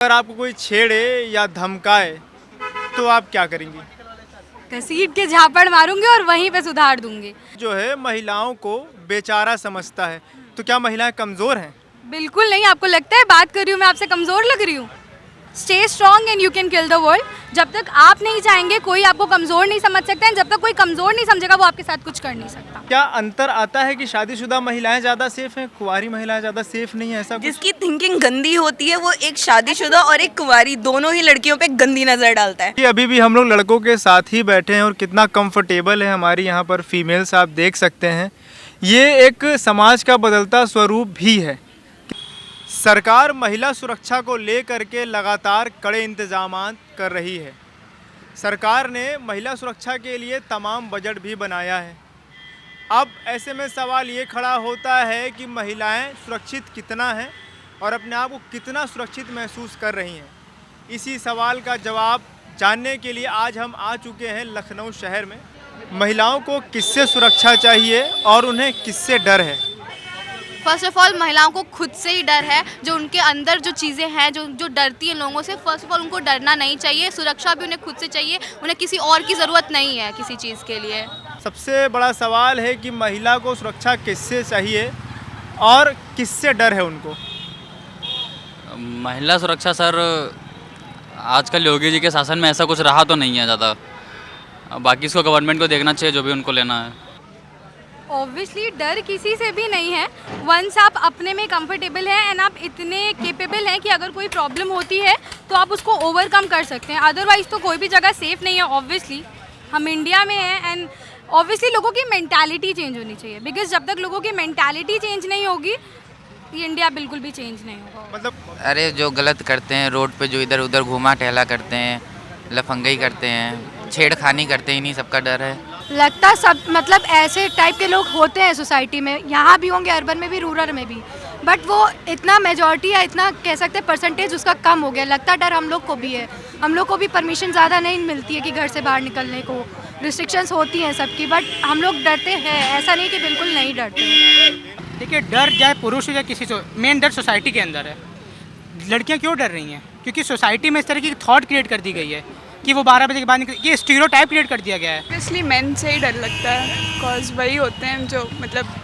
अगर आपको कोई छेड़े या धमकाए तो आप क्या करेंगी? घसीट के झापड़ मारूंगी और वहीं पे सुधार दूंगी। जो है महिलाओं को बेचारा समझता है, तो क्या महिलाएं कमज़ोर हैं? बिल्कुल नहीं। आपको लगता है बात कर रही हूँ मैं आपसे कमज़ोर लग रही हूँ? Stay strong and you can kill the world. जब तक आप नहीं चाहेंगे कोई आपको कमज़ोर नहीं समझ सकता है। जब तक कोई कमज़ोर नहीं समझेगा वो आपके साथ कुछ कर नहीं सकता। क्या अंतर आता है कि शादीशुदा महिलाएं ज़्यादा सेफ हैं, कुंवारी महिलाएं ज़्यादा सेफ नहीं है, ऐसा कुछ? जिसकी थिंकिंग गंदी होती है वो एक शादीशुदा और एक कुंवारी दोनों ही लड़कियों पे गंदी नजर डालता है। कि अभी भी हम लोग लड़कों के साथ ही बैठे हैं और कितना कंफर्टेबल है हमारी यहाँ पर फीमेल्स, आप देख सकते हैं। ये एक समाज का बदलता स्वरूप भी है। सरकार महिला सुरक्षा को लेकर के लगातार कड़े इंतजामात कर रही है। सरकार ने महिला सुरक्षा के लिए तमाम बजट भी बनाया है। अब ऐसे में सवाल ये खड़ा होता है कि महिलाएं सुरक्षित कितना हैं और अपने आप को कितना सुरक्षित महसूस कर रही हैं। इसी सवाल का जवाब जानने के लिए आज हम आ चुके हैं लखनऊ शहर में। महिलाओं को किससे सुरक्षा चाहिए और उन्हें किससे डर है? फर्स्ट ऑफ ऑल महिलाओं को खुद से ही डर है। जो उनके अंदर जो चीज़ें हैं जो डरती हैं लोगों से, फर्स्ट ऑफ ऑल उनको डरना नहीं चाहिए। सुरक्षा भी उन्हें खुद से चाहिए, उन्हें किसी और की ज़रूरत नहीं है किसी चीज़ के लिए। सबसे बड़ा सवाल है कि महिला को सुरक्षा किससे चाहिए और किससे डर है उनको? महिला सुरक्षा सर, आजकल योगी जी के शासन में ऐसा कुछ रहा तो नहीं है ज़्यादा। बाकी इसको गवर्नमेंट को देखना चाहिए जो भी उनको लेना है। ऑब्वियसली डर किसी से भी नहीं है। वंस आप अपने में कंफर्टेबल हैं एंड आप इतने केपेबल हैं कि अगर कोई प्रॉब्लम होती है तो आप उसको ओवरकम कर सकते हैं। अदरवाइज़ तो कोई भी जगह सेफ़ नहीं है। ऑब्वियसली हम इंडिया में हैं एंड ऑब्वियसली लोगों की मेंटालिटी चेंज होनी चाहिए। बिकॉज जब तक लोगों की मेंटालिटी चेंज नहीं होगी ये इंडिया बिल्कुल भी चेंज नहीं होगा। मतलब अरे जो गलत करते हैं रोड पे, जो इधर उधर घुमा टहला करते हैं, लफंगई करते हैं, छेड़खानी करते हैं, इन्हीं सबका डर है। लगता सब मतलब ऐसे टाइप के लोग होते हैं सोसाइटी में, यहाँ भी होंगे, अर्बन में भी, रूरल में भी, बट वो इतना मेजॉरिटी या इतना कह सकते हैं परसेंटेज उसका कम हो गया। लगता डर हम लोग को भी है। हम लोग को भी परमिशन ज़्यादा नहीं मिलती है कि घर से बाहर निकलने को, रिस्ट्रिक्शंस होती हैं सबकी, बट हम लोग डरते हैं। ऐसा नहीं कि बिल्कुल नहीं डरते। देखिए, डर चाहे पुरुष हो या किसी से, मेन डर सोसाइटी के अंदर है। लड़कियां क्यों डर रही हैं? क्योंकि सोसाइटी में इस तरह की थॉट क्रिएट कर दी गई है कि वो 12 बजे के बाद निकल, ये स्टीरियोटाइप क्रिएट कर दिया गया है। इसलिए मेन से ही डर लगता है, बिकॉज वही होते हैं जो मतलब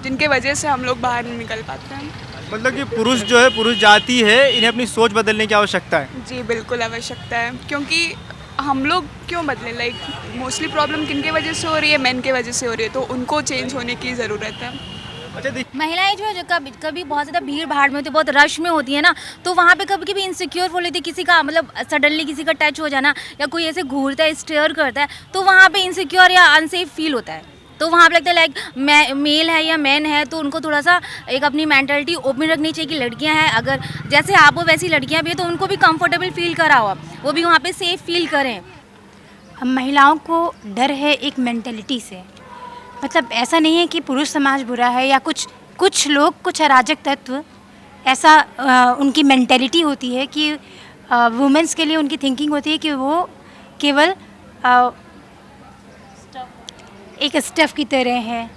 जिनके वजह से हम लोग बाहर नहीं निकल पाते हैं। मतलब कि पुरुष जो है, पुरुष जाति है, इन्हें अपनी सोच बदलने की आवश्यकता है। जी बिल्कुल आवश्यकता है, क्योंकि हम लोग क्यों बदले? लाइक मोस्टली प्रॉब्लम किनके वजह से हो रही है? मेन के वजह से हो रही है, तो उनको चेंज होने की ज़रूरत है। अच्छा महिलाएं जो है जो कभी बहुत ज़्यादा भीड़ भाड़ में होती है, बहुत रश में होती है ना, तो वहाँ पे कभी कभी इनसिक्योर हो लेती है। किसी का मतलब सडनली किसी का टच हो जाना या कोई ऐसे घूरता है, स्टेयर करता है, तो वहाँ पे इनसिक्योर या अनसेफ फील होता है। तो वहाँ पे लगता है लाइक मेल है या मैन है, तो उनको थोड़ा सा एक अपनी मेंटालिटी ओपन रखनी चाहिए कि लड़कियाँ हैं, अगर जैसे आप हो वैसी लड़कियाँ भी हैं, तो उनको भी कंफर्टेबल फील कराओ आप, वो भी वहाँ पर सेफ फील करें। महिलाओं को डर है एक मेंटेलिटी से। मतलब ऐसा नहीं है कि पुरुष समाज बुरा है या कुछ लोग, कुछ अराजक तत्व ऐसा उनकी मेंटेलिटी होती है कि वुमेन्स के लिए उनकी थिंकिंग होती है कि वो केवल एक स्टफ की तरह है,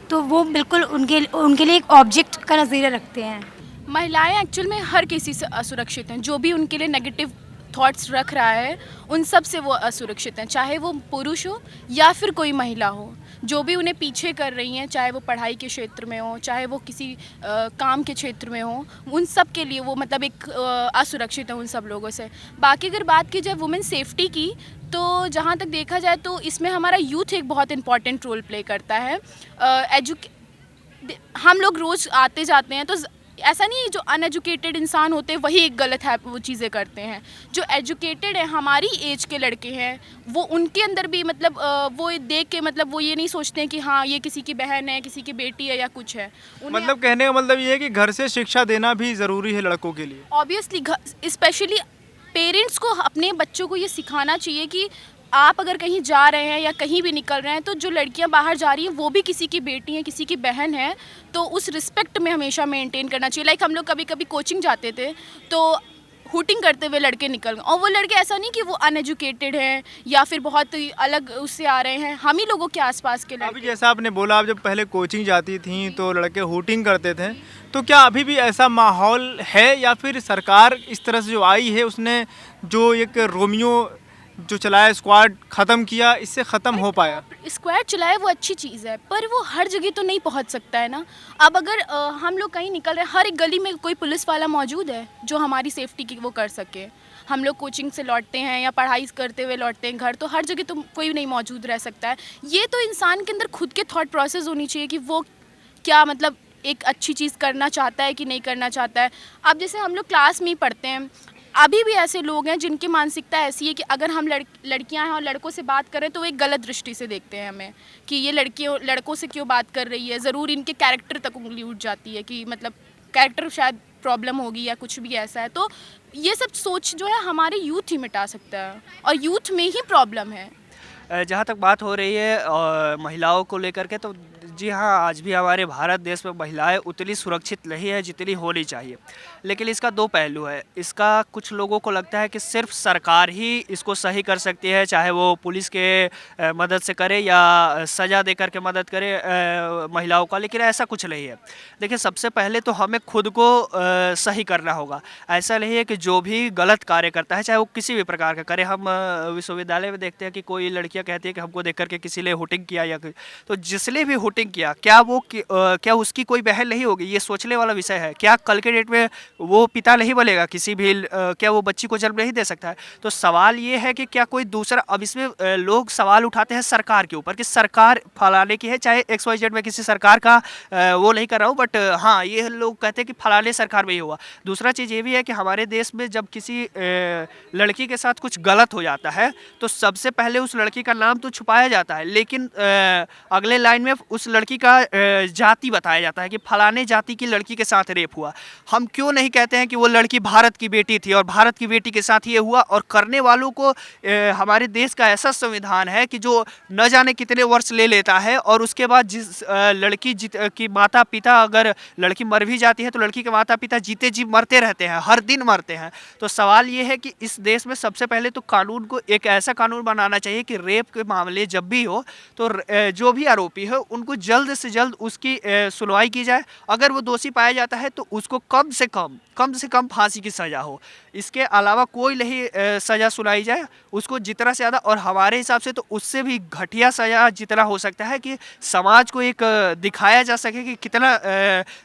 तो वो बिल्कुल उनके लिए एक ऑब्जेक्ट का नज़रिया रखते हैं। महिलाएं एक्चुअल में हर किसी से असुरक्षित हैं। जो भी उनके लिए नेगेटिव थॉट्स रख रहा है उन सब से वो असुरक्षित हैं, चाहे वो पुरुष हो या फिर कोई महिला हो। जो भी उन्हें पीछे कर रही हैं, चाहे वो पढ़ाई के क्षेत्र में हो, चाहे वो किसी काम के क्षेत्र में हो, उन सब के लिए वो मतलब एक असुरक्षित है उन सब लोगों से। बाकी अगर बात की जाए वुमेन सेफ्टी की, तो जहाँ तक देखा जाए तो इसमें हमारा यूथ एक बहुत इंपॉर्टेंट रोल प्ले करता है। हम लोग रोज़ आते जाते हैं, तो ऐसा नहीं है जो अनएजुकेटेड इंसान होते हैं वही एक गलत है वो चीज़ें करते हैं। जो एजुकेटेड है, हमारी एज के लड़के हैं, वो उनके अंदर भी मतलब वो देख के मतलब वो ये नहीं सोचते हैं कि हाँ ये किसी की बहन है, किसी की बेटी है या कुछ है। मतलब कहने का मतलब ये है कि घर से शिक्षा देना भी ज़रूरी है लड़कों के लिए। ऑब्वियसली स्पेशली पेरेंट्स को अपने बच्चों को ये सिखाना चाहिए कि आप अगर कहीं जा रहे हैं या कहीं भी निकल रहे हैं, तो जो लड़कियां बाहर जा रही हैं वो भी किसी की बेटी हैं, किसी की बहन है, तो उस रिस्पेक्ट में हमेशा मेंटेन करना चाहिए। लाइक हम लोग कभी कभी कोचिंग जाते थे तो हुटिंग करते हुए लड़के निकल गए, और वो लड़के ऐसा नहीं कि वो अनएजुकेटेड हैं या फिर बहुत अलग उससे आ रहे हैं, हम ही लोगों के आसपास के लड़के। अभी जैसा आपने बोला, आप जब पहले कोचिंग जाती थी तो लड़के हुटिंग करते थे, तो क्या अभी भी ऐसा माहौल है या फिर सरकार इस तरह से जो आई है उसने जो एक रोमियो जो चलाया स्क्वाड ख़त्म किया, इससे ख़त्म हो पाया? स्क्वाड चलाए वो अच्छी चीज़ है, पर वो हर जगह तो नहीं पहुंच सकता है ना। अब अगर हम लोग कहीं निकल रहे हैं, हर एक गली में कोई पुलिस वाला मौजूद है जो हमारी सेफ्टी की वो कर सके। हम लोग कोचिंग से लौटते हैं या पढ़ाई करते हुए लौटते हैं घर, तो हर जगह तो कोई नहीं मौजूद रह सकता है। ये तो इंसान के अंदर खुद के थॉट प्रोसेस होनी चाहिए कि वो क्या मतलब एक अच्छी चीज़ करना चाहता है कि नहीं करना चाहता है। अब जैसे हम लोग क्लास में ही पढ़ते हैं, अभी भी ऐसे लोग हैं जिनकी मानसिकता ऐसी है कि अगर हम लड़कियां हैं और लड़कों से बात करें तो वो एक गलत दृष्टि से देखते हैं हमें कि ये लड़कों से क्यों बात कर रही है। ज़रूर इनके कैरेक्टर तक उंगली उठ जाती है कि मतलब कैरेक्टर शायद प्रॉब्लम होगी या कुछ भी ऐसा है। तो ये सब सोच जो है हमारे यूथ ही मिटा सकता है और यूथ में ही प्रॉब्लम है। जहाँ तक बात हो रही है महिलाओं को लेकर के, तो जी हाँ, आज भी हमारे भारत देश में महिलाएं उतनी सुरक्षित नहीं है जितनी होनी चाहिए। लेकिन इसका दो पहलू है। इसका कुछ लोगों को लगता है कि सिर्फ सरकार ही इसको सही कर सकती है, चाहे वो पुलिस के मदद से करे या सज़ा दे कर के मदद करे महिलाओं का, लेकिन ऐसा कुछ नहीं है। देखिए, सबसे पहले तो हमें खुद को सही करना होगा। ऐसा नहीं है कि जो भी गलत कार्य करता है, चाहे वो किसी भी प्रकार का करे। हम विश्वविद्यालय में देखते हैं कि कोई लड़कियां कहती है कि हमको देख करके किसी ने हुटिंग किया, या तो जिसने भी हुटिंग किया, क्या उसकी कोई बहन नहीं होगी? ये सोचने वाला विषय है। क्या कल के डेट में वो पिता नहीं बनेगा किसी भी, क्या वो बच्ची को जन्म नहीं दे सकता है? तो सवाल ये है कि क्या कोई दूसरा, अब इसमें लोग सवाल उठाते हैं सरकार के ऊपर कि सरकार फलाने की है, चाहे XYZ में किसी सरकार का वो नहीं कर रहा हूँ, बट हाँ, ये लोग कहते हैं कि फलाने सरकार में ही हुआ। दूसरा चीज़ ये भी है कि हमारे देश में जब किसी लड़की के साथ कुछ गलत हो जाता है तो सबसे पहले उस लड़की का नाम तो छुपाया जाता है, लेकिन अगले लाइन में उस लड़की का जाति बताया जाता है कि फलाने जाति की लड़की के साथ रेप हुआ। हम क्यों नहीं कहते हैं कि वो लड़की भारत की बेटी थी और भारत की बेटी के साथ ये हुआ? और करने वालों को हमारे देश का ऐसा संविधान है कि जो न जाने कितने वर्ष ले लेता है, और उसके बाद जिस लड़की की माता पिता, अगर लड़की मर भी जाती है तो लड़की के माता पिता जीते जी मरते रहते हैं, हर दिन मरते हैं। तो सवाल ये है कि इस देश में सबसे पहले तो कानून को एक ऐसा कानून बनाना चाहिए कि रेप के मामले जब भी हो तो जो भी आरोपी है उनको जल्द से जल्द उसकी सुनवाई की जाए। अगर वो दोषी पाया जाता है तो उसको कम से कम फांसी की सज़ा हो। इसके अलावा कोई नहीं सज़ा सुनाई जाए उसको जितना से ज़्यादा, और हमारे हिसाब से तो उससे भी घटिया सज़ा जितना हो सकता है कि समाज को एक दिखाया जा सके कि कितना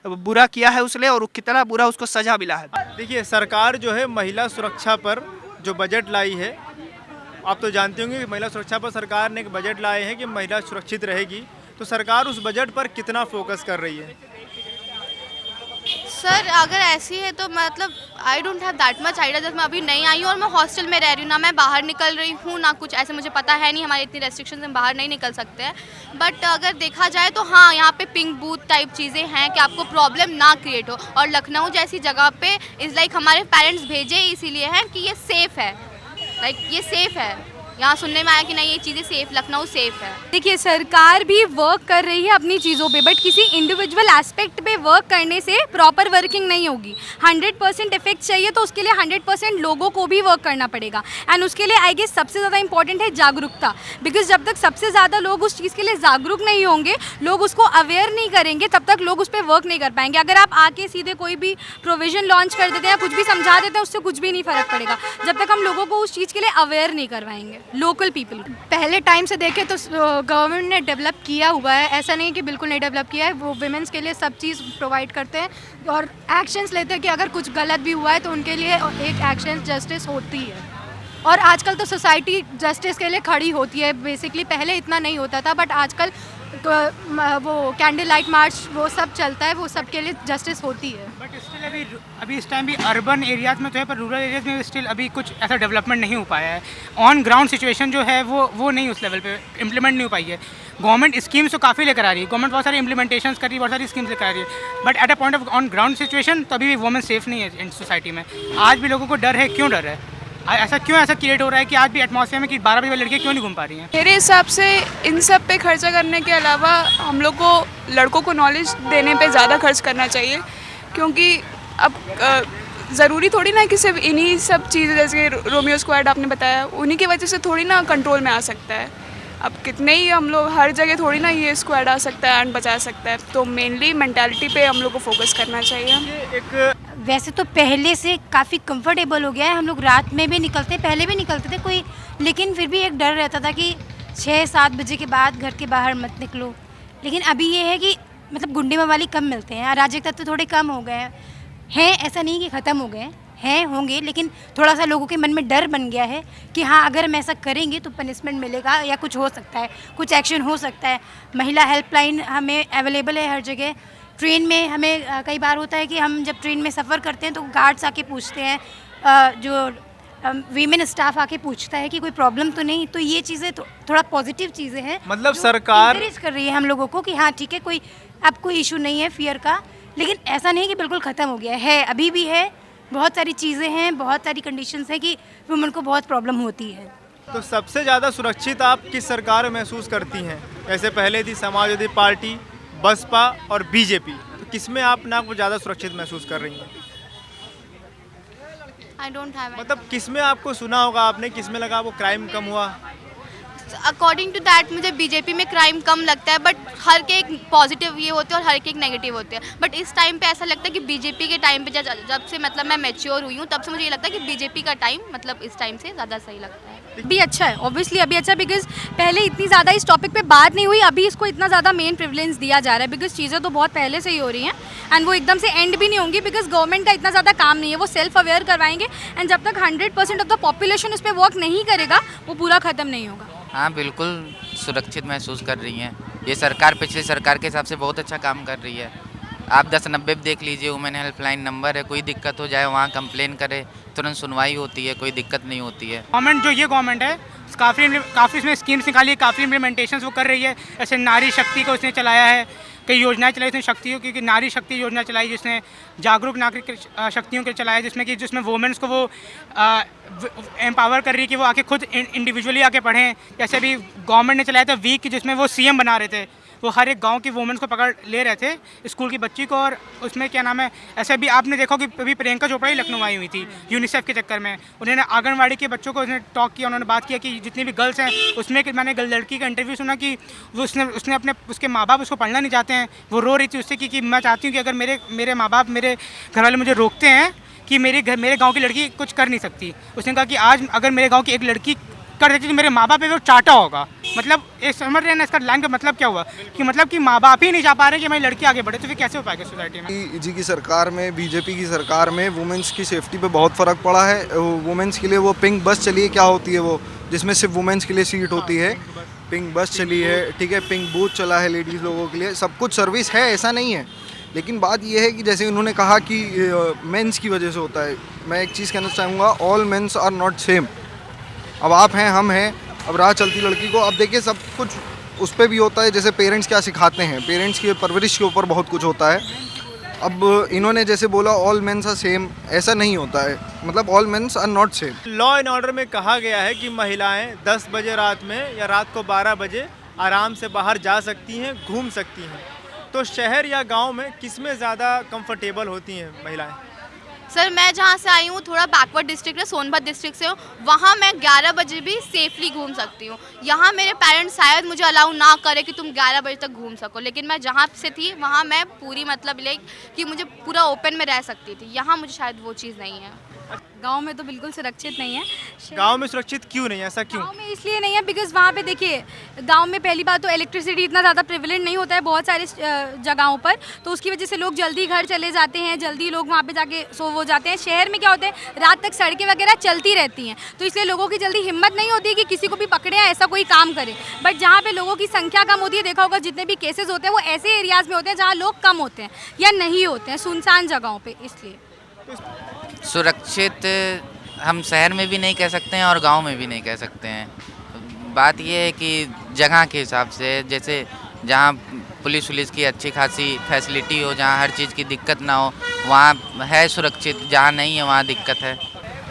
बुरा किया है उसने और कितना बुरा उसको सज़ा मिला है। देखिए, सरकार जो है महिला सुरक्षा पर जो बजट लाई है, आप तो जानते होंगे कि महिला सुरक्षा पर सरकार ने एक बजट लाए हैं कि महिला सुरक्षित रहेगी, तो सरकार उस बजट पर कितना फोकस कर रही है? सर, अगर ऐसी है तो मतलब I don't have that much idea. जब मैं अभी नहीं आई हूँ और मैं हॉस्टल में रह रही हूँ, ना मैं बाहर निकल रही हूँ ना कुछ, ऐसे मुझे पता है नहीं, हमारे इतनी रेस्ट्रिक्शंस हम बाहर नहीं निकल सकते हैं। बट अगर देखा जाए तो हाँ, यहाँ पे पिंक बूथ टाइप चीज़ें हैं कि आपको प्रॉब्लम ना क्रिएट हो। और लखनऊ जैसी जगह पे इज़ लाइक हमारे पेरेंट्स भेजे इसीलिए हैं कि ये सेफ़ है, लाइक ये सेफ़ है। यहाँ सुनने में आया कि नहीं, ये चीज़ें सेफ, लखनऊ सेफ है। देखिए, सरकार भी वर्क कर रही है अपनी चीज़ों पे, बट किसी इंडिविजुअल एस्पेक्ट पे वर्क करने से प्रॉपर वर्किंग नहीं होगी। 100% इफेक्ट चाहिए तो उसके लिए 100% लोगों को भी वर्क करना पड़ेगा। एंड उसके लिए आई गेस सबसे ज़्यादा इंपॉर्टेंट है जागरूकता, बिकॉज जब तक सबसे ज़्यादा लोग उस चीज़ के लिए जागरूक नहीं होंगे, लोग उसको अवेयर नहीं करेंगे, तब तक लोग उस पर वर्क नहीं कर पाएंगे। अगर आप आके सीधे कोई भी प्रोविज़न लॉन्च कर देते हैं, कुछ भी समझा देते हैं, उससे कुछ भी नहीं फ़र्क पड़ेगा जब तक हम लोगों को उस चीज़ के लिए अवेयर नहीं करवाएंगे, लोकल पीपल। पहले टाइम से देखें तो गवर्नमेंट ने डेवलप किया हुआ है, ऐसा नहीं कि बिल्कुल नहीं डेवलप किया है। वो विमेंस के लिए सब चीज़ प्रोवाइड करते हैं और एक्शंस लेते हैं कि अगर कुछ गलत भी हुआ है तो उनके लिए एक एक्शन जस्टिस होती है। और आजकल तो सोसाइटी जस्टिस के लिए खड़ी होती है बेसिकली। पहले इतना नहीं होता था, बट आजकल वो कैंडल लाइट मार्च वो सब चलता है, वो सब के लिए जस्टिस होती है। बट स्टिल अभी इस टाइम भी अर्बन एरियाज़ में तो है, पर रूरल एरियाज़ में स्टिल अभी कुछ ऐसा डेवलपमेंट नहीं हो पाया है। ऑन ग्राउंड सिचुएशन जो है वो नहीं उस लेवल पे इम्प्लीमेंट नहीं हो पाई है। गवर्नमेंट स्कीम्स तो काफ़ी लेकर आ रही है, गवर्नमेंट बहुत सारी इंप्लीमेंटेशंस कर रही है, बहुत सारी स्कीम्स लेकर आ रही है, but at a point of on ground situation तो अभी भी वुमेन सेफ नहीं है इन सोसाइटी में। आज भी लोगों को डर है। क्यों डर है? ऐसा क्रिएट हो रहा है कि आज भी एटमॉस्फेयर में कि 12 बजे वाली लड़कियाँ क्यों नहीं घूम पा रही हैं? मेरे हिसाब से इन सब पे खर्चा करने के अलावा हम लोग को लड़कों को नॉलेज देने पे ज़्यादा खर्च करना चाहिए, क्योंकि अब ज़रूरी थोड़ी ना कि सिर्फ इन्हीं सब चीज़ें जैसे रोमियो स्क्वाड आपने बताया, उन्हीं की वजह से थोड़ी ना कंट्रोल में आ सकता है। अब कितने ही हम लोग हर जगह थोड़ी ना ये स्क्वाड आ सकता है एंड बचा सकता है, तो मेनली मेंटालिटी पे हम लोग को फोकस करना चाहिए। ये एक वैसे तो पहले से काफ़ी कंफर्टेबल हो गया है, हम लोग रात में भी निकलते, पहले भी निकलते थे कोई, लेकिन फिर भी एक डर रहता था कि 6-7 बजे के बाद घर के बाहर मत निकलो। लेकिन अभी ये है कि मतलब गुंडे मवाली कम मिलते हैं, अराजकता तो थोड़े कम हो गए हैं, ऐसा नहीं कि ख़त्म हो गए हैं, होंगे, लेकिन थोड़ा सा लोगों के मन में डर बन गया है कि हाँ अगर हम ऐसा करेंगे तो पनिशमेंट मिलेगा या कुछ हो सकता है, कुछ एक्शन हो सकता है। महिला हेल्पलाइन हमें अवेलेबल है हर जगह। ट्रेन में हमें कई बार होता है कि हम जब ट्रेन में सफ़र करते हैं तो गार्ड्स आके पूछते हैं, जो वीमेन स्टाफ आके पूछता है कि कोई प्रॉब्लम तो नहीं। तो ये चीज़ें थोड़ा पॉजिटिव चीज़ें हैं, मतलब सरकार encourage कर रही है हम लोगों को कि हाँ ठीक है, कोई अब कोई इशू नहीं है फियर का, लेकिन ऐसा नहीं कि बिल्कुल ख़त्म हो गया है, अभी भी है। बहुत सारी चीज़ें हैं, बहुत सारी कंडीशंस हैं कि वुमेन को बहुत प्रॉब्लम होती है। तो सबसे ज़्यादा सुरक्षित आप किस सरकार में महसूस करती हैं? ऐसे पहले थी समाजवादी पार्टी, बसपा और बीजेपी, तो किस में आप ना को ज़्यादा सुरक्षित महसूस कर रही हैं? आई डोंट हैव मतलब किस में आपको सुना होगा आपने, किस में लगा आपको क्राइम कम हुआ? अकॉर्डिंग टू दैट मुझे बीजेपी में क्राइम कम लगता है, बट हर के एक पॉजिटिव ये होते हैं और हर के एक नेगेटिव होते हैं। बट इस टाइम पे ऐसा लगता है कि बीजेपी के टाइम पे जब से मतलब मैं मैच्योर हुई हूँ तब से मुझे ये लगता है कि बीजेपी का टाइम मतलब इस टाइम से ज़्यादा सही लगता है। भी अच्छा है, ऑब्वियसली अभी अच्छा, बिकॉज पहले इतनी ज़्यादा इस टॉपिक पे बात नहीं हुई, अभी इसको इतना ज़्यादा मेन प्रिविलेंस दिया जा रहा है, बिकॉज चीज़ें तो बहुत पहले से ही हो रही हैं एंड वो एकदम से एंड भी नहीं होंगी, बिकॉज गवर्नमेंट का इतना ज़्यादा काम नहीं है, वो सेल्फ अवेयर करवाएंगे एंड जब तक 100% ऑफ द पॉपुलेशन उस पर वर्क नहीं करेगा वो पूरा ख़त्म नहीं होगा। हाँ बिल्कुल सुरक्षित महसूस कर रही हैं। ये सरकार पिछली सरकार के हिसाब से बहुत अच्छा काम कर रही है। आप 1090 देख लीजिए, वुमेन हेल्पलाइन नंबर है, कोई दिक्कत हो जाए वहाँ कंप्लेन करे, तुरंत सुनवाई होती है, कोई दिक्कत नहीं होती है। गवर्नमेंट जो ये गवर्नमेंट है काफ़ी इसमें स्कीम्स निकाली है, काफ़ी इम्प्लीमेंटेशंस वो कर रही है। ऐसे नारी शक्ति को उसने चलाया है, कई योजनाएं चलाई उसने शक्तियों की, नारी शक्ति योजना चलाई जिसने जागरूक नागरिक शक्तियों के चलाया, जिसमें वुमेन्स को वो एम्पावर कर रही है कि वो आके खुद इंडिविजुअली आके पढ़ें। जैसे अभी गवर्नमेंट ने चलाया था वीक, जिसमें वो सीएम बना रहे थे, वो हर एक गांव की वुमेन्स को पकड़ ले रहे थे, स्कूल की बच्ची को, और उसमें क्या नाम है, ऐसे भी आपने देखा कि अभी प्रियंका चोपड़ा ही लखनऊ आई हुई थी यूनिसेफ के चक्कर में। उन्होंने आंगनवाड़ी के बच्चों को उसने टॉक किया, उन्होंने बात किया कि जितनी भी गर्ल्स हैं उसमें मैंने लड़की का इंटरव्यू सुना कि वो उसने अपने उसके माँ बाप उसको पढ़ना नहीं चाहते हैं, वो रो रही थी उससे कि मैं चाहती हूँ कि अगर मेरे माँ बाप, मेरे घर वाले मुझे रोकते हैं कि मेरे गाँव की लड़की कुछ कर नहीं सकती। उसने कहा कि आज अगर मेरे गाँव की एक लड़की कर देती तो मेरे माँ बाप पे वो चाटा होगा। मतलब ये समझ रहे हैं ना इसका लाइन का मतलब क्या हुआ, कि मतलब कि माँ बाप ही नहीं चाह पा रहे कि हमारी लड़की आगे बढ़े, तो फिर कैसे हो पाएगा सोसाइटी में? जी की सरकार में, बीजेपी की सरकार में वुमेन्स की सेफ्टी पे बहुत फ़र्क पड़ा है। वुमेन्स के लिए वो पिंक बस चली है, क्या होती है वो, जिसमें सिर्फ वुमेन्स के लिए सीट होती है, पिंक बस चली है, ठीक है, पिंक बूथ चला है लेडीज़ लोगों के लिए, सब कुछ सर्विस है, ऐसा नहीं है। लेकिन बात यह है कि जैसे उन्होंने कहा कि मेंस की वजह से होता है, मैं एक चीज़ कहना चाहूँगा, all mens are not same. अब आप हैं, हम हैं, अब राह चलती लड़की को, अब देखिए सब कुछ उस पर भी होता है, जैसे पेरेंट्स क्या सिखाते हैं, पेरेंट्स की परवरिश के ऊपर बहुत कुछ होता है। अब इन्होंने जैसे बोला ऑल मेंस आर सेम, ऐसा नहीं होता है, मतलब all mens are not same. Law and order में कहा गया है कि महिलाएं 10 बजे रात में या रात को 12 बजे आराम से बाहर जा सकती हैं, घूम सकती हैं। तो शहर या गांव में किस में ज़्यादा कंफर्टेबल होती हैं महिलाएं? सर मैं जहाँ से आई हूँ थोड़ा बैकवर्ड डिस्ट्रिक्ट है, सोनभद्र डिस्ट्रिक्ट से हूँ, वहाँ मैं 11 बजे भी सेफली घूम सकती हूँ। यहाँ मेरे पेरेंट्स शायद मुझे अलाउ ना करे कि तुम 11 बजे तक घूम सको, लेकिन मैं जहाँ से थी वहाँ मैं पूरी मतलब कि मुझे पूरा ओपन में रह सकती थी। यहाँ मुझे शायद वो चीज़ नहीं है। गांव में तो बिल्कुल सुरक्षित नहीं है। गांव में सुरक्षित क्यों नहीं है, ऐसा क्यों? गांव में इसलिए नहीं है बिकॉज वहाँ पे देखिए, गांव में पहली बात तो इलेक्ट्रिसिटी इतना ज़्यादा प्रिविलेंट नहीं होता है बहुत सारे जगहों पर, तो उसकी वजह से लोग जल्दी घर चले जाते हैं, जल्दी लोग वहाँ पे जाके सो हो जाते हैं। शहर में क्या होता है, रात तक सड़कें वगैरह चलती रहती हैं, तो इसलिए लोगों की जल्दी हिम्मत नहीं होती कि किसी को भी पकड़े या ऐसा कोई काम करे। बट जहाँ पे लोगों की संख्या कम होती है, देखा होगा जितने भी केसेस होते हैं वो ऐसे एरियाज़ में होते हैं जहाँ लोग कम होते हैं या नहीं होते हैं, सुनसान जगहों पर। इसलिए सुरक्षित हम शहर में भी नहीं कह सकते हैं और गांव में भी नहीं कह सकते हैं। बात यह है कि जगह के हिसाब से, जैसे जहां पुलिस की अच्छी खासी फैसिलिटी हो, जहां हर चीज़ की दिक्कत ना हो, वहां है सुरक्षित, जहां नहीं है वहां दिक्कत है।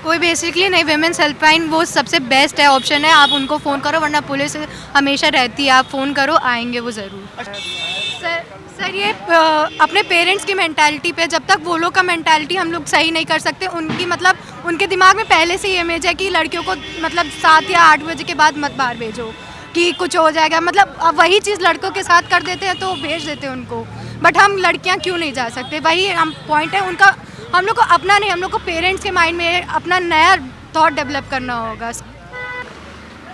कोई बेसिकली नहीं, वुमेन्स हेल्पलाइन वो सबसे बेस्ट है, ऑप्शन है, आप उनको फ़ोन करो, वरना पुलिस हमेशा रहती है, आप फ़ोन करो, आएंगे वो ज़रूर। सर ये अपने पेरेंट्स की मेंटालिटी पे, जब तक वो लोग का मेंटालिटी हम लोग सही नहीं कर सकते, उनकी मतलब उनके दिमाग में पहले से ये इमेज है कि लड़कियों को मतलब 7 या 8 बजे के बाद मत बाहर भेजो, कि कुछ हो जाएगा, मतलब अब वही चीज़ लड़कों के साथ कर देते हैं तो भेज देते हैं उनको, बट हम लड़कियां क्यों नहीं जा सकते? वही हम पॉइंट है उनका। हम लोग को अपना नहीं, हम लोग को पेरेंट्स के माइंड में अपना नया थॉट डेवलप करना होगा।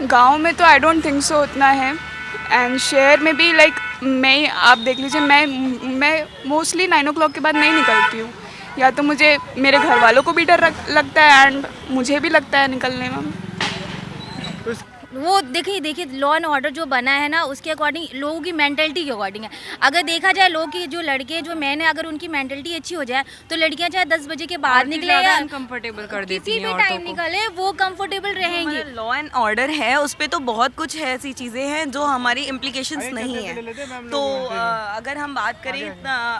गांव में तो आई डोंट थिंक सो उतना है, एंड शहर में भी लाइक मैं, आप देख लीजिए, मैं मोस्टली 9 o'clock के बाद नहीं निकलती हूँ, या तो मुझे मेरे घर वालों को भी डर लगता है एंड मुझे भी लगता है निकलने में। वो देखिए लॉ एंड ऑर्डर जो बना है ना, उसके अकॉर्डिंग लोगों की मेंटलिटी के अकॉर्डिंग है। अगर देखा जाए लोग की जो लड़के जो मैन है, अगर उनकी मेंटलिटी अच्छी हो जाए तो लड़कियां चाहे 10 बजे के बाद निकले या कंफर्टेबल कर देती किसी भी टाइम निकले, वो कंफर्टेबल रहेंगे। लॉ एंड ऑर्डर है, उस पर तो बहुत कुछ है, ऐसी चीज़ें हैं जो हमारी इम्प्लीकेशंस नहीं है। तो अगर हम बात करें,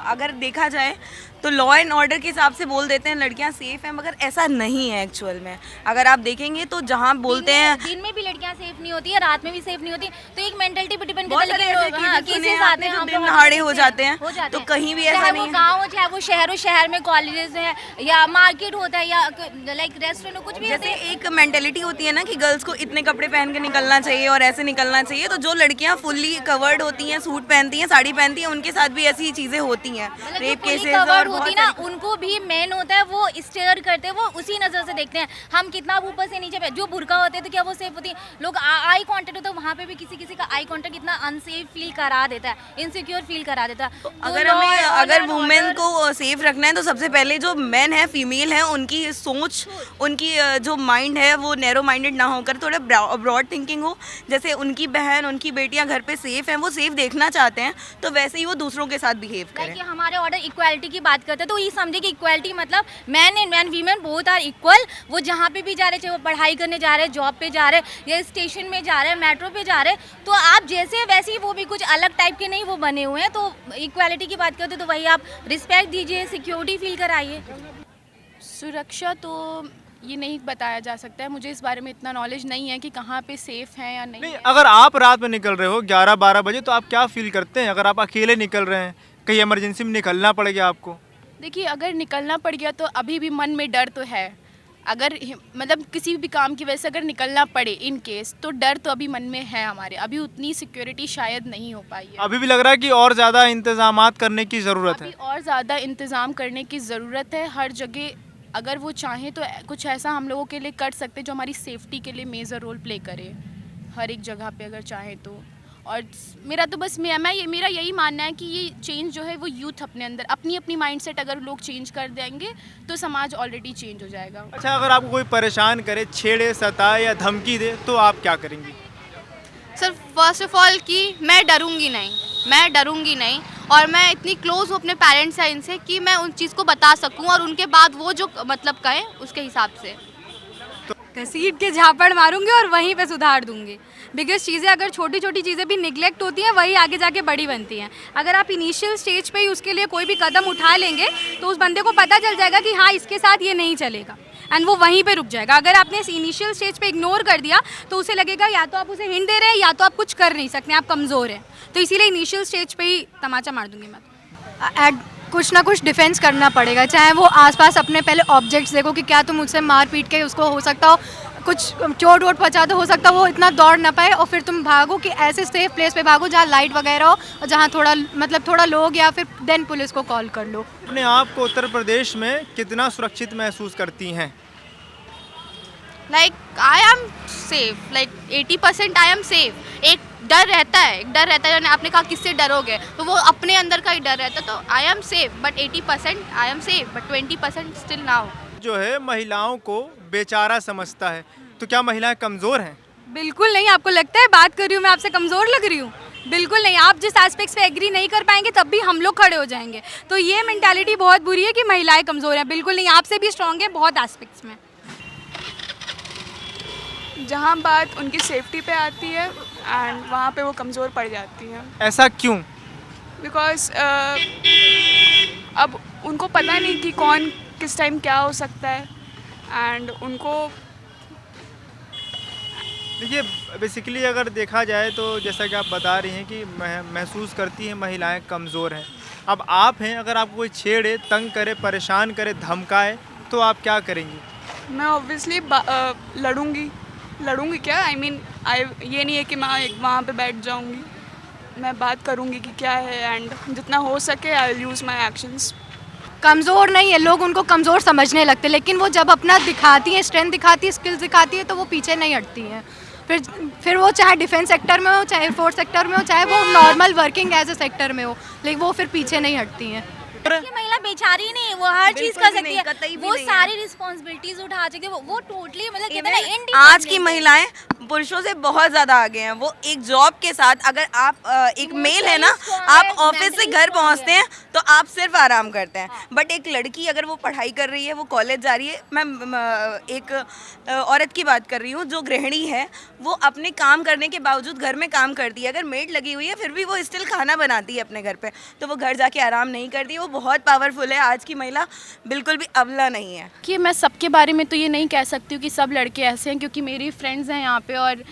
अगर देखा जाए तो लॉ एंड ऑर्डर के हिसाब से बोल देते हैं लड़कियां सेफ हैं, मगर ऐसा नहीं है एक्चुअल में। अगर आप देखेंगे तो जहां बोलते हैं दिन में भी लड़कियां सेफ नहीं होती है, रात में भी सेफ नहीं होती, तो एक मेंटलिटी पे डिपेंड बहुत करता है। केसेस आते हैं जो दिन दहाड़े हो जाते हैं, तो कहीं भी ऐसा नहीं है। गाँव हो चाहे वो शहर हो, शहर में कॉलेजेस है या मार्केट होता है या लाइक रेस्टोरेंट, कुछ भी जैसे एक मेंटेलिटी होती है ना कि गर्ल्स को इतने कपड़े पहन के निकलना चाहिए और ऐसे निकलना चाहिए, तो जो लड़कियां फुल्ली कवर्ड होती हैं, सूट पहनती हैं, साड़ी पहनती हैं, उनके साथ भी ऐसी चीज़ें होती हैं। रेप केसेस और होती ना, उनको भी मेन होता है, वो स्टेयर करते हैं, वो उसी नज़र से देखते हैं हम कितना ऊपर से नीचे पे। जो बुर्का होते हैं तो क्या वो सेफ होती है? लोग आई कांटेक्ट होता है, वहाँ पे भी किसी का आई कांटेक्ट इतना अनसेफ फील करा देता है, इनसिक्योर फील करा देता है। अगर वुमेन को सेफ रखना है तो सबसे पहले जो मेन है, फीमेल है, उनकी सोच, उनकी जो माइंड है वो नैरो माइंडेड ना होकर थोड़ा ब्रॉड थिंकिंग हो। जैसे उनकी बहन, उनकी बेटियां घर पे सेफ हैं, वो सेफ देखना चाहते हैं, तो वैसे ही वो दूसरों के साथ बिहेव करें। हमारे ऑर्डर इक्वालिटी की बात करते हैं तो ये समझे कि इक्वालिटी मतलब man and women both are equal. वो जहाँ पे भी जा रहे, चाहे वो पढ़ाई करने जा रहे हैं, जॉब पे जा रहे हैं या स्टेशन में जा रहे हैं, मेट्रो पे जा रहे हैं, तो आप जैसे वैसे ही वो भी कुछ अलग टाइप के नहीं वो बने हुए हैं। तो इक्वालिटी की बात करते हैं तो वही आप रिस्पेक्ट दीजिए, सिक्योरिटी फील कराइए। सुरक्षा तो ये नहीं बताया जा सकता है, मुझे इस बारे में इतना नॉलेज नहीं है कि कहाँ पे सेफ है या नहीं है। अगर आप रात में निकल रहे हो 11-12 बजे तो आप क्या फील करते हैं? अगर आप अकेले निकल रहे हैं, कहीं इमरजेंसी में निकलना पड़ गया आपको? देखिए, अगर निकलना पड़ गया तो अभी भी मन में डर तो है। अगर मतलब किसी भी काम की वजह से अगर निकलना पड़े इन केस, तो डर तो अभी मन में है हमारे। अभी उतनी सिक्योरिटी शायद नहीं हो पाई है। अभी भी लग रहा है कि और ज़्यादा इंतजामात करने की ज़रूरत है। अभी और ज़्यादा इंतज़ाम करने की ज़रूरत है। हर जगह अगर वो चाहें तो कुछ ऐसा हम लोगों के लिए कर सकते जो हमारी सेफ्टी के लिए मेजर रोल प्ले करे, हर एक जगह पे अगर चाहें तो। और मेरा तो बस मेरा यही मानना है कि ये चेंज जो है वो यूथ अपने अंदर अपनी माइंडसेट अगर लोग चेंज कर देंगे तो समाज ऑलरेडी चेंज हो जाएगा। अच्छा, अगर आपको कोई परेशान करे, छेड़े, सताए या धमकी दे तो आप क्या करेंगी? सर फर्स्ट ऑफ ऑल कि मैं डरूंगी नहीं और मैं इतनी क्लोज हूँ अपने पेरेंट्स से इनसे कि मैं उन चीज़ को बता सकूँ और उनके बाद वो जो मतलब कहें उसके हिसाब से घसीट के झापड़ मारूंगी और वहीं पे सुधार दूंगी। बिकॉज चीज़ें अगर छोटी छोटी चीज़ें भी निगलेक्ट होती हैं वही आगे जाके बड़ी बनती हैं। अगर आप इनिशियल स्टेज पे ही उसके लिए कोई भी कदम उठा लेंगे तो उस बंदे को पता चल जाएगा कि हाँ इसके साथ ये नहीं चलेगा एंड वो वहीं पे रुक जाएगा। अगर आपने इस इनिशियल स्टेज पे इग्नोर कर दिया तो उसे लगेगा या तो आप उसे हिंट दे रहे हैं या तो आप कुछ कर नहीं सकते, आप कमज़ोर हैं। तो इसीलिए इनिशियल स्टेज पे ही तमाचा मार दूंगी मैं। कुछ ना कुछ डिफेंस करना पड़ेगा, चाहे वो आसपास अपने पहले ऑब्जेक्ट्स देखो कि क्या तुम मुझसे मार पीट के उसको हो सकता हो कुछ चोट वोट पहुँचा, तो हो सकता हो वो इतना दौड़ ना पाए और फिर तुम भागो कि ऐसे सेफ प्लेस पे भागो जहाँ लाइट वगैरह हो और जहाँ थोड़ा लोग या फिर देन पुलिस को कॉल कर लो। अपने आप को उत्तर प्रदेश में कितना सुरक्षित महसूस करती हैं? Like I am safe, like 80% I am safe. एक डर रहता है, आपने कहा किससे डरोगे, तो वो अपने अंदर का ही डर रहता है। तो I am safe but 80% I am safe but 20% still now. जो है महिलाओं को बेचारा समझता है, तो क्या महिलाएं कमज़ोर हैं? बिल्कुल नहीं। आपको लगता है बात कर रही हूँ मैं आपसे कमज़ोर लग रही हूँ? बिल्कुल नहीं। आप जिस एस्पेक्ट्स पे एग्री नहीं कर पाएंगे तब भी हम लोग खड़े हो जाएंगे। तो ये मेंटालिटी बहुत बुरी है कि महिलाएं कमज़ोर हैं। बिल्कुल नहीं, आपसे भी स्ट्रॉन्ग है बहुत एस्पेक्ट्स में। जहाँ बात उनकी सेफ्टी पे आती है एंड वहाँ पे वो कमज़ोर पड़ जाती हैं। ऐसा क्यों? बिकॉज अब उनको पता नहीं कि कौन किस टाइम क्या हो सकता है एंड उनको देखिए बेसिकली अगर देखा जाए तो जैसा कि आप बता रही हैं कि महसूस करती हैं महिलाएं कमज़ोर हैं। अब आप हैं, अगर आपको कोई छेड़े, तंग करे, परेशान करे, धमकाए तो आप क्या करेंगी? मैं ऑब्वियसली लड़ूंगी लड़ूंगी क्या, आई मीन ये नहीं है कि मैं एक वहाँ पे बैठ जाऊंगी, मैं बात करूंगी कि क्या है, एंड जितना हो सके I will use my actions. कमज़ोर नहीं है, लोग उनको कमज़ोर समझने लगते, लेकिन वो जब अपना दिखाती हैं, स्ट्रेंथ दिखाती है, स्किल्स दिखाती है, तो वो पीछे नहीं हटती हैं। फिर वो चाहे डिफेंस सेक्टर में हो, चाहे फोर्स सेक्टर में हो, चाहे वो normal working as a sector में हो, लेकिन वो फिर पीछे नहीं हटती हैं। ये महिला बेचारी नहीं, वो हर चीज कर सकती है, कतई भी वो नहीं है। सारी रिस्पॉन्सिबिलिटीज उठा सकती है, वो टोटली मतलब कहते हैं ना independent आज की है। महिलाएं पुरुषों से बहुत ज़्यादा आगे हैं। वो एक जॉब के साथ, अगर आप एक मेल है ना, आप ऑफिस से घर पहुंचते हैं तो आप सिर्फ आराम करते हैं, बट एक लड़की अगर वो पढ़ाई कर रही है, वो कॉलेज जा रही है, मैं एक औरत की बात कर रही हूँ जो गृहिणी है, वो अपने काम करने के बावजूद घर में काम करती है, अगर मेड लगी हुई है फिर भी वो स्टिल खाना बनाती है अपने घर पे, तो वो घर जाके आराम नहीं करती। वो बहुत पावरफुल है, आज की महिला बिल्कुल भी अबला नहीं है। कि मैं सबके बारे में तो ये नहीं कह सकती हूँ कि सब लड़के ऐसे हैं, क्योंकि मेरी फ्रेंड्स हैं यहाँ पे, और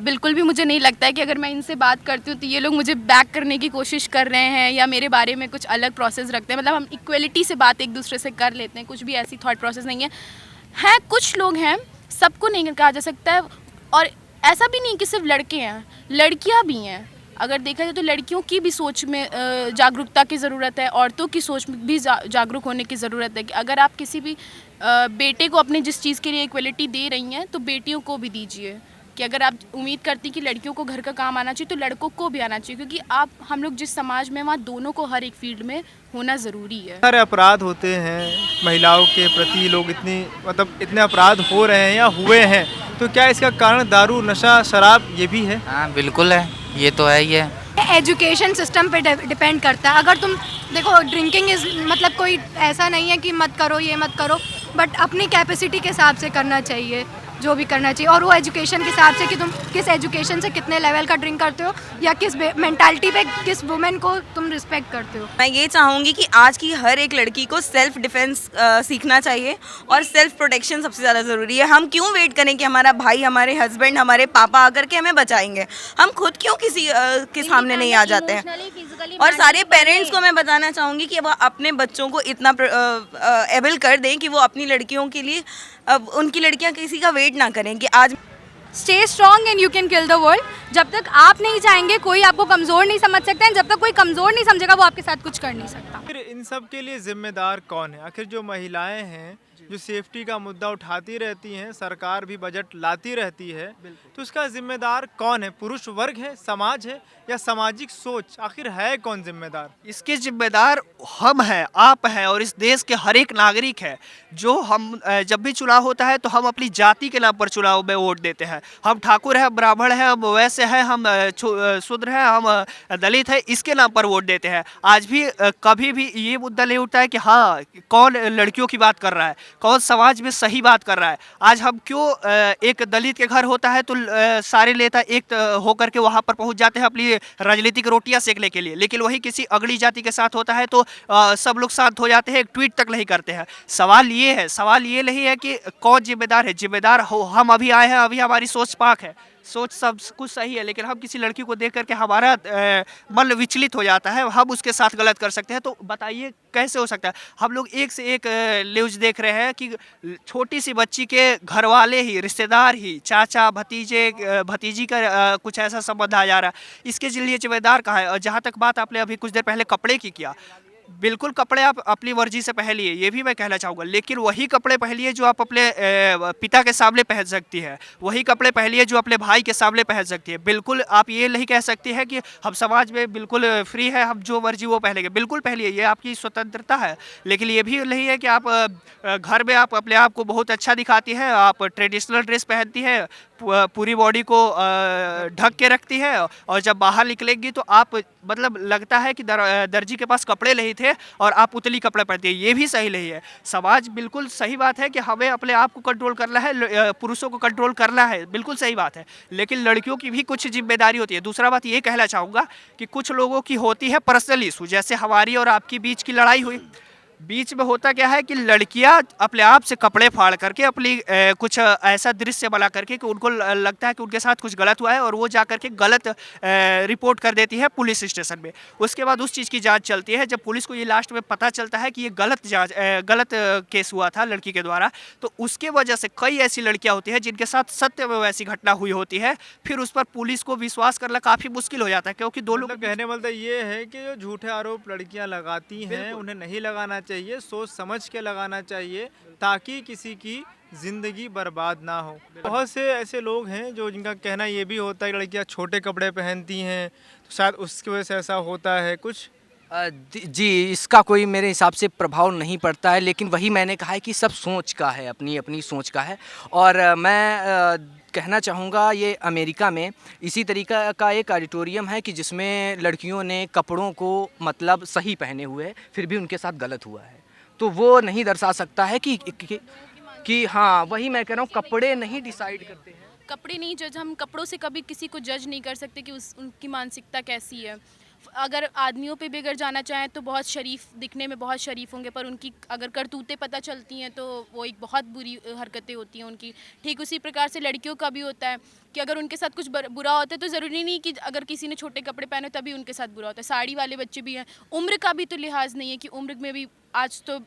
बिल्कुल भी मुझे नहीं लगता है कि अगर मैं इनसे बात करती हूँ तो ये लोग मुझे बैक करने की कोशिश कर रहे हैं या मेरे बारे में कुछ अलग प्रोसेस रखते हैं। मतलब हम इक्वलिटी से बात एक दूसरे से कर लेते हैं, कुछ भी ऐसी थॉट प्रोसेस नहीं है। कुछ लोग हैं, सबको नहीं कहा जा सकता है, और ऐसा भी नहीं कि सिर्फ लड़के हैं, लड़कियाँ भी हैं। अगर देखा जाए तो लड़कियों की भी सोच में जागरूकता की ज़रूरत है, औरतों की सोच में भी जागरूक होने की ज़रूरत है कि अगर आप किसी भी बेटे को अपने जिस चीज़ के लिए इक्वलिटी दे रही हैं तो बेटियों को भी दीजिए। कि अगर आप उम्मीद करती कि लड़कियों को घर का काम आना चाहिए तो लड़कों को भी आना चाहिए, क्योंकि हम लोग जिस समाज में, वहाँ दोनों को हर एक फील्ड में होना ज़रूरी है। सारे अपराध होते हैं महिलाओं के प्रति, लोग इतने अपराध हो रहे हैं या हुए हैं, तो क्या इसका कारण दारू, नशा, शराब ये भी है? हाँ बिल्कुल है, ये तो है ही है। एजुकेशन सिस्टम पे डिपेंड करता है। अगर तुम देखो, ड्रिंकिंग मतलब कोई ऐसा नहीं है कि मत करो, ये मत करो, बट अपनी कैपेसिटी के हिसाब से करना चाहिए जो भी करना चाहिए, और वो एजुकेशन के हिसाब से कि तुम किस एजुकेशन से कितने लेवल का ड्रिंक करते हो या किस मेंटालिटी पे किस वुमेन को तुम रिस्पेक्ट करते हो। मैं ये चाहूँगी कि आज की हर एक लड़की को सेल्फ डिफेंस सीखना चाहिए, और सेल्फ प्रोटेक्शन सबसे ज़्यादा ज़रूरी है। हम क्यों वेट करें कि हमारा भाई, हमारे हस्बैंड, हमारे पापा आकर के हमें बचाएंगे? हम खुद क्यों किसी के सामने नहीं आ जाते हैं? और सारे पेरेंट्स को मैं बताना चाहूँगी कि वो अपने बच्चों को इतना एबल कर दें कि वो अपनी लड़कियों के लिए, उनकी लड़कियां किसी का वेट ना करें कि आज stay strong and you can kill the world. जब तक आप नहीं चाहेंगे कोई आपको कमज़ोर नहीं समझ सकता है, जब तक कोई कमज़ोर नहीं समझेगा वो आपके साथ कुछ कर नहीं सकता। फिर इन सब के लिए जिम्मेदार कौन है? आखिर जो महिलाएं हैं जो सेफ्टी का मुद्दा उठाती रहती हैं, सरकार भी बजट लाती रहती है, तो उसका जिम्मेदार कौन है? पुरुष वर्ग है, समाज है, या सामाजिक सोच? आखिर है कौन जिम्मेदार? इसके जिम्मेदार हम हैं, आप हैं, और इस देश के हर एक नागरिक है। जो हम जब भी चुनाव होता है तो हम अपनी जाति के नाम पर चुनाव में वोट देते हैं। हम ठाकुर हैं, ब्राह्मण हैं, हम वैश्य हैं, हम शूद्र हैं, हम दलित हैं, इसके नाम पर वोट देते हैं। आज भी कभी भी ये मुद्दा नहीं उठता है कि हाँ कौन लड़कियों की बात कर रहा है, कौन समाज में सही बात कर रहा है। आज हम क्यों एक दलित के घर होता है तो सारे नेता एक होकर के वहाँ पर पहुँच जाते हैं अपनी राजनीतिक रोटियां सेकने के लिए, लेकिन वही किसी अगली जाति के साथ होता है तो सब लोग शांत हो जाते हैं, एक ट्वीट तक नहीं करते हैं। सवाल ये नहीं है कि कौन जिम्मेदार है। जिम्मेदार हो हम अभी आए हैं, अभी हमारी सोच पाक है, सोच सब कुछ सही है, लेकिन हम किसी लड़की को देख करके हमारा मन विचलित हो जाता है, हम उसके साथ गलत कर सकते हैं। तो बताइए कैसे हो सकता है? हम लोग एक से एक न्यूज़ देख रहे हैं कि छोटी सी बच्ची के घर वाले ही, रिश्तेदार ही, चाचा भतीजे भतीजी का कुछ ऐसा संबंध आ जा रहा है। इसके लिए जिम्मेदार कहाँ है? और जहाँ तक बात आपने अभी कुछ देर पहले कपड़े की किया, बिल्कुल कपड़े आप अपनी मर्जी से पहनिए, ये भी मैं कहना चाहूँगा, लेकिन वही कपड़े पहनिए जो आप अपने पिता के सामने पहन सकती है, वही कपड़े पहनिए जो अपने भाई के सामने पहन सकती है। बिल्कुल आप ये नहीं कह सकती है कि हम समाज में बिल्कुल फ्री है, हम जो मर्जी वो पहनेंगे। बिल्कुल पहनिए, ये आपकी स्वतंत्रता है, लेकिन ये भी नहीं है कि आप घर में आप अपने आप को बहुत अच्छा दिखाती हैं, आप ट्रेडिशनल ड्रेस पहनती हैं, पूरी बॉडी को ढक के रखती है, और जब बाहर निकलेंगी तो आप मतलब लगता है कि दर्जी के पास कपड़े नहीं थे और आप उतली कपड़े पहनती है। ये भी सही नहीं है। समाज बिल्कुल सही बात है कि हमें अपने आप को कंट्रोल करना है, पुरुषों को कंट्रोल करना है, बिल्कुल सही बात है, लेकिन लड़कियों की भी कुछ जिम्मेदारी होती है। दूसरा बात ये कहना चाहूँगा कि कुछ लोगों की होती है पर्सनल इशू, जैसे हमारी और आपकी बीच की लड़ाई हुई, बीच में होता क्या है कि लड़कियां अपने आप से कपड़े फाड़ करके अपनी कुछ ऐसा दृश्य बना करके कि उनको लगता है कि उनके साथ कुछ गलत हुआ है और वो जा करके गलत रिपोर्ट कर देती है पुलिस स्टेशन में। उसके बाद उस चीज़ की जांच चलती है। जब पुलिस को ये लास्ट में पता चलता है कि ये गलत केस हुआ था लड़की के द्वारा, तो उसके वजह से कई ऐसी लड़कियाँ होती हैं जिनके साथ सत्य में वैसी घटना हुई होती है। फिर उस पर पुलिस को विश्वास करना काफ़ी मुश्किल हो जाता है, क्योंकि दो लोग कहने वाला ये है कि जो झूठे आरोप लड़कियां लगाती हैं उन्हें नहीं लगाना चाहिए, सोच समझ के लगाना चाहिए ताकि किसी की जिंदगी बर्बाद ना हो। बहुत से ऐसे लोग हैं जो जिनका कहना ये भी होता है कि लड़कियां छोटे कपड़े पहनती हैं तो शायद उसकी वजह से ऐसा होता है कुछ। जी, इसका कोई मेरे हिसाब से प्रभाव नहीं पड़ता है, लेकिन वही मैंने कहा है कि सब सोच का है, अपनी अपनी सोच का है। और मैं कहना चाहूँगा ये अमेरिका में इसी तरीका का एक ऑडिटोरियम है कि जिसमें लड़कियों ने कपड़ों को मतलब सही पहने हुए फिर भी उनके साथ गलत हुआ है, तो वो नहीं दर्शा सकता है कि हाँ, वही मैं कह रहा हूँ, कपड़े नहीं डिसाइड करते हैं। कपड़े नहीं जज, हम कपड़ों से कभी किसी को जज नहीं कर सकते कि उनकी मानसिकता कैसी है। अगर आदमियों पे भी अगर जाना चाहें तो बहुत शरीफ, दिखने में बहुत शरीफ होंगे, पर उनकी अगर करतूतें पता चलती हैं तो वो एक बहुत बुरी हरकतें होती हैं उनकी। ठीक उसी प्रकार से लड़कियों का भी होता है कि अगर उनके साथ कुछ बुरा होता है तो ज़रूरी नहीं कि अगर किसी ने छोटे कपड़े पहने तभी उनके साथ बुरा होता है। साड़ी वाले बच्चे भी हैं, उम्र का भी तो लिहाज नहीं है कि उम्र में भी आज तो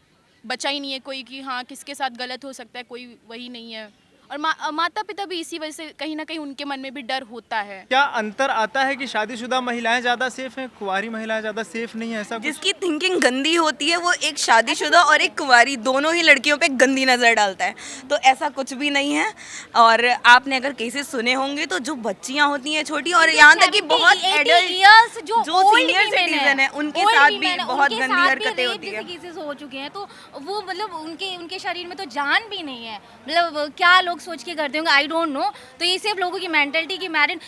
बचा ही नहीं है कोई कि हाँ किसके साथ गलत हो सकता है, कोई वही नहीं है। और माता पिता भी इसी वजह से कहीं ना कहीं उनके मन में भी डर होता है। क्या अंतर आता है कि शादीशुदा महिलाएं ज़्यादा सेफ हैं, कुंवारी महिलाएं ज़्यादा सेफ नहीं है? ऐसा जिसकी थिंकिंग गंदी होती है वो एक शादीशुदा और एक कुंवारी दोनों ही लड़कियों पे गंदी नज़र डालता है, तो ऐसा कुछ भी नहीं है। और आपने अगर केसेस सुने होंगे तो जो बच्चियां होती हैं छोटी और यहाँ तक कि बहुत एडल्ट जो सीनियर सिटीजन है उनके साथ भी बहुत गंदी हरकतें होती है। केसेस हो चुके हैं, तो वो मतलब उनके शरीर में तो जान भी नहीं है, मतलब क्या लोग सोच के करते होंगे, आई डोंट नो। तो ये सिर्फ लोगों की मेंटालिटी की मैरिड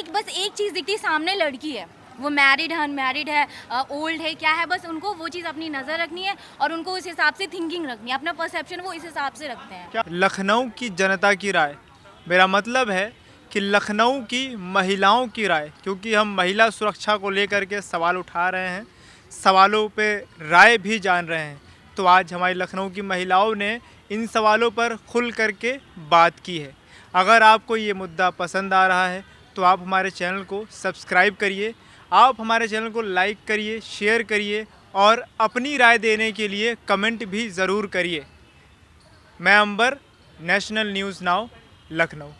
बस एक चीज़ दिखती है, सामने लड़की है, वो मैरिड है, अनमैरिड है, ओल्ड है, क्या है, बस उनको वो चीज़ अपनी नज़र रखनी है और उनको उस हिसाब से थिंकिंग रखनी है, अपना परसेप्शन वो इस हिसाब से रखते हैं। क्या लखनऊ की जनता की राय, मेरा मतलब है कि लखनऊ की महिलाओं की राय, क्योंकि हम महिला सुरक्षा को लेकर के सवाल उठा रहे हैं, सवालों पे राय भी जान रहे हैं, तो आज हमारी लखनऊ की महिलाओं ने इन सवालों पर खुल करके बात की है। अगर आपको ये मुद्दा पसंद आ रहा है तो आप हमारे चैनल को सब्सक्राइब करिए, आप हमारे चैनल को लाइक करिए, शेयर करिए और अपनी राय देने के लिए कमेंट भी ज़रूर करिए। मैं अंबर, नेशनल न्यूज़ नाउ, लखनऊ।